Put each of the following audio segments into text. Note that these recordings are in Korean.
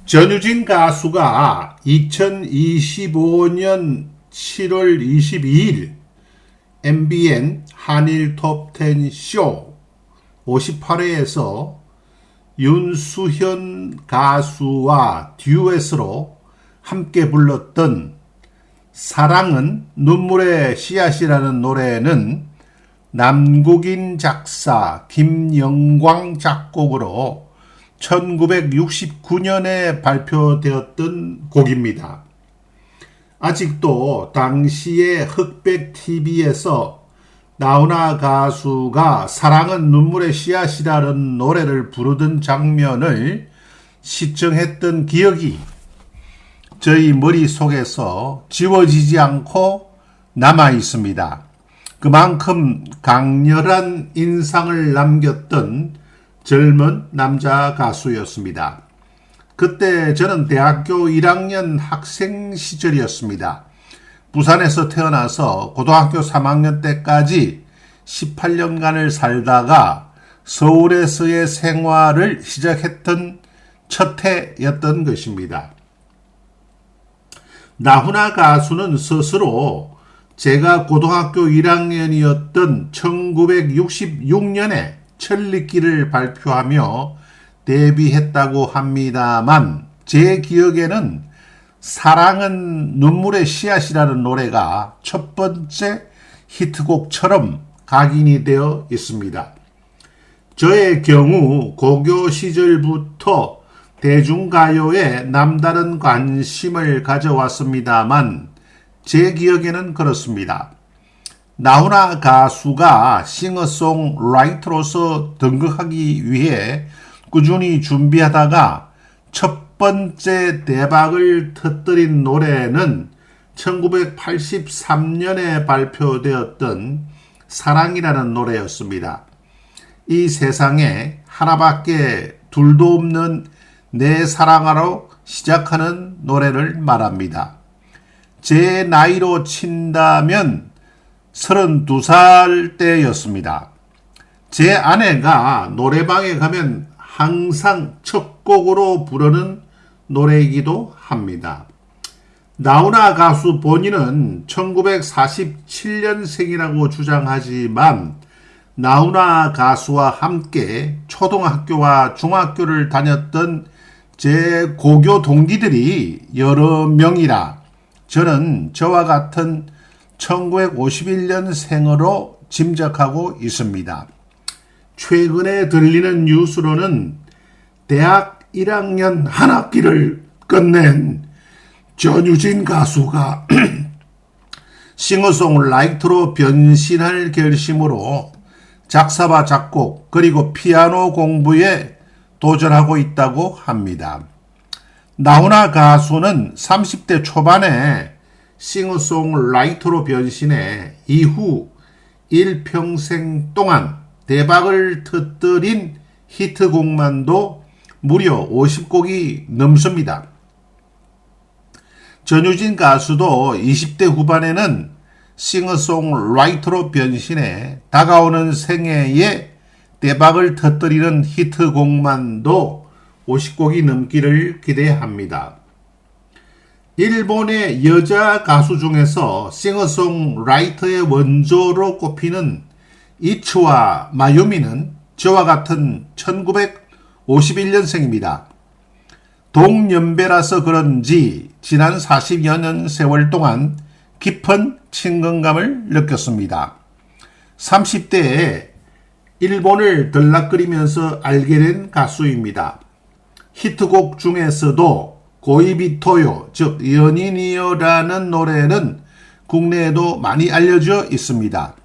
전유진 가수가 2025년 7월 22일 MBN 한일 톱10 쇼 58회에서 윤수현 가수와 듀엣으로 함께 불렀던 사랑은 눈물의 씨앗이라는 노래는 남국인 작사, 김영광 작곡으로 1969년에 발표되었던 곡입니다. 아직도 당시의 흑백TV에서 나훈아 가수가 사랑은 눈물의 씨앗이라는 노래를 부르던 장면을 시청했던 기억이 저희 머릿속에서 지워지지 않고 남아 있습니다. 그만큼 강렬한 인상을 남겼던 젊은 남자 가수였습니다. 그때 저는 대학교 1학년 학생 시절이었습니다. 부산에서 태어나서 고등학교 3학년 때까지 18년간을 살다가 서울에서의 생활을 시작했던 첫 해였던 것입니다. 나훈아 가수는 스스로 제가 고등학교 1학년이었던 1966년에 천리길을 발표하며 데뷔했다고 합니다만 제 기억에는 사랑은 눈물의 씨앗이라는 노래가 첫 번째 히트곡처럼 각인이 되어 있습니다. 저의 경우 고교 시절부터 대중가요에 남다른 관심을 가져왔습니다만 제 기억에는 그렇습니다. 나훈아 가수가 싱어송라이터로서 등극하기 위해 꾸준히 준비하다가 첫 번째 대박을 터뜨린 노래는 1983년에 발표되었던 사랑이라는 노래였습니다. 이 세상에 하나밖에 둘도 없는 내 사랑하러 시작하는 노래를 말합니다. 제 나이로 친다면 32살 때였습니다. 제 아내가 노래방에 가면 항상 첫 곡으로 부르는 노래이기도 합니다. 나훈아 가수 본인은 1947년생이라고 주장하지만 나훈아 가수와 함께 초등학교와 중학교를 다녔던 제 고교 동기들이 여러 명이라 저는 저와 같은 1951년생으로 짐작하고 있습니다. 최근에 들리는 뉴스로는 대학 1학년 한 학기를 끝낸 전유진 가수가 싱어송라이터로 변신할 결심으로 작사와 작곡 그리고 피아노 공부에 도전하고 있다고 합니다. 나훈아 가수는 30대 초반에 싱어송라이터로 변신해 이후 일평생 동안 대박을 터뜨린 히트곡만도 무려 50곡이 넘습니다. 전유진 가수도 20대 후반에는 싱어송라이터로 변신해 다가오는 생애에 대박을 터뜨리는 히트곡만도 50곡이 넘기를 기대합니다. 일본의 여자 가수 중에서 싱어송라이터의 원조로 꼽히는 이츠와 마유미는 저와 같은 1951년생입니다. 동년배라서 그런지 지난 40여 년 세월 동안 깊은 친근감을 느꼈습니다. 30대에 일본을 들락거리면서 알게 된 가수입니다. 히트곡 중에서도 고이비토요, 즉 연인이여라는 노래는 국내에도 많이 알려져 있습니다.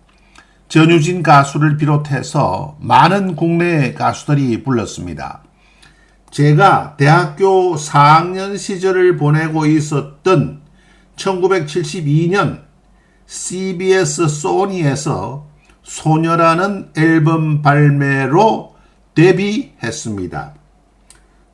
전유진 가수를 비롯해서 많은 국내 가수들이 불렀습니다. 제가 대학교 4학년 시절을 보내고 있었던 1972년 CBS 소니에서 소녀라는 앨범 발매로 데뷔했습니다.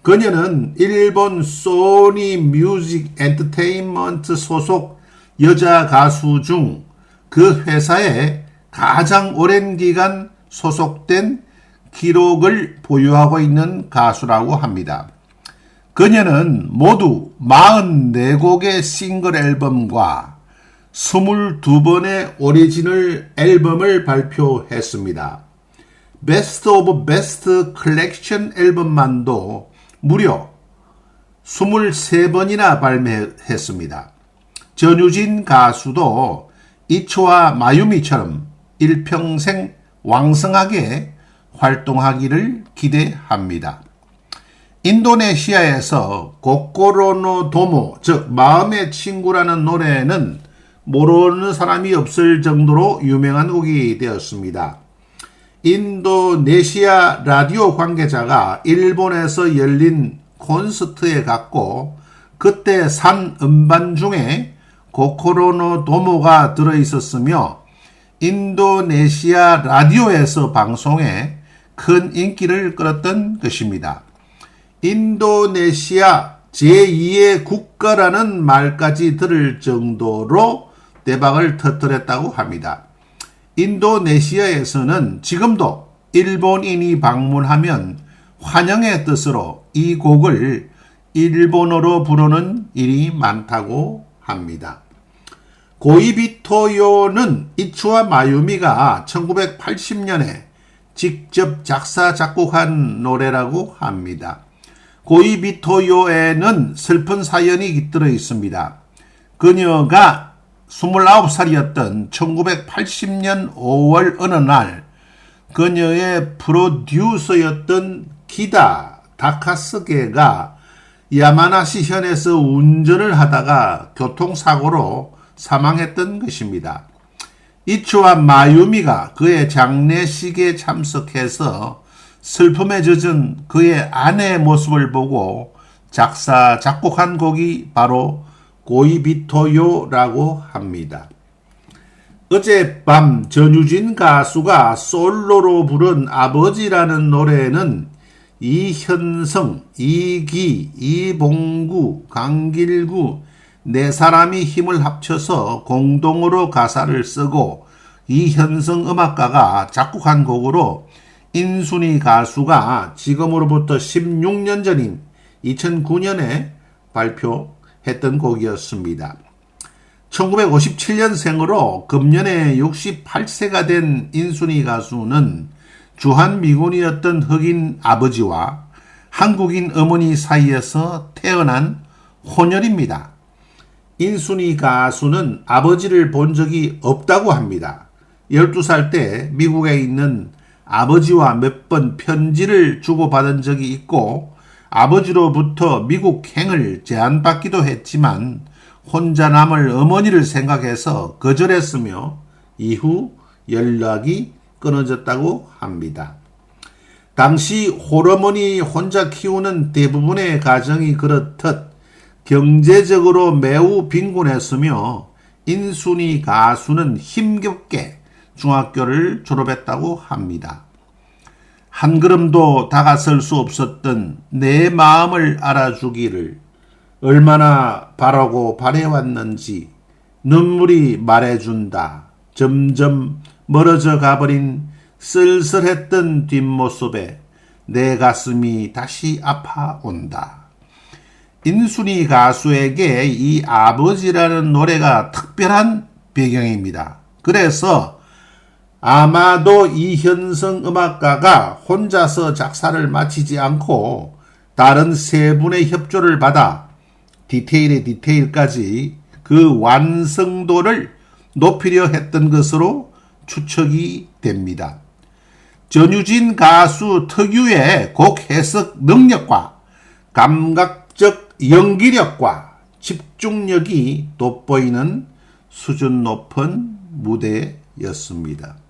그녀는 일본 소니 뮤직 엔터테인먼트 소속 여자 가수 중 그 회사에 가장 오랜 기간 소속된 기록을 보유하고 있는 가수라고 합니다. 그녀는 모두 44곡의 싱글 앨범과 22번의 오리지널 앨범을 발표했습니다. 베스트 오브 베스트 컬렉션 앨범만도 무려 23번이나 발매했습니다. 전유진 가수도 이초와 마유미처럼 일평생 왕성하게 활동하기를 기대합니다. 인도네시아에서 고코로노 도모, 즉 마음의 친구라는 노래는 모르는 사람이 없을 정도로 유명한 곡이 되었습니다. 인도네시아 라디오 관계자가 일본에서 열린 콘서트에 갔고 그때 산 음반 중에 고코로노 도모가 들어있었으며 인도네시아 라디오에서 방송해 큰 인기를 끌었던 것입니다. 인도네시아 제2의 국가라는 말까지 들을 정도로 대박을 터뜨렸다고 합니다. 인도네시아에서는 지금도 일본인이 방문하면 환영의 뜻으로 이 곡을 일본어로 부르는 일이 많다고 합니다. 고이비토요는 이츠와 마유미가 1980년에 직접 작사 작곡한 노래라고 합니다. 고이비토요에는 슬픈 사연이 들어 있습니다. 그녀가 29살이었던 1980년 5월 어느 날 그녀의 프로듀서였던 기다 다카스게가 야마나시현에서 운전을 하다가 교통사고로 사망했던 것입니다. 이츠와 마유미가 그의 장례식에 참석해서 슬픔에 젖은 그의 아내의 모습을 보고 작사, 작곡한 곡이 바로 고이비토요라고 합니다. 어젯밤 전유진 가수가 솔로로 부른 아버지라는 노래는 이현성, 이기, 이봉구, 강길구 네 사람이 힘을 합쳐서 공동으로 가사를 쓰고 이현성 음악가가 작곡한 곡으로 인순이 가수가 지금으로부터 16년 전인 2009년에 발표했던 곡이었습니다. 1957년생으로 금년에 68세가 된 인순이 가수는 주한미군이었던 흑인 아버지와 한국인 어머니 사이에서 태어난 혼혈입니다. 인순이 가수는 아버지를 본 적이 없다고 합니다. 12살 때 미국에 있는 아버지와 몇 번 편지를 주고받은 적이 있고 아버지로부터 미국행을 제안받기도 했지만 혼자 남을 어머니를 생각해서 거절했으며 이후 연락이 끊어졌다고 합니다. 당시 홀어머니 혼자 키우는 대부분의 가정이 그렇듯 경제적으로 매우 빈곤했으며 인순이 가수는 힘겹게 중학교를 졸업했다고 합니다. 한 걸음도 다가설 수 없었던 내 마음을 알아주기를 얼마나 바라고 바래왔는지 눈물이 말해준다. 점점 멀어져 가버린 쓸쓸했던 뒷모습에 내 가슴이 다시 아파온다. 인순이 가수에게 이 아버지라는 노래가 특별한 배경입니다. 그래서 아마도 이현성 음악가가 혼자서 작사를 마치지 않고 다른 세 분의 협조를 받아 디테일의 디테일까지 그 완성도를 높이려 했던 것으로 추측이 됩니다. 전유진 가수 특유의 곡 해석 능력과 감각적 연기력과 집중력이 돋보이는 수준 높은 무대였습니다.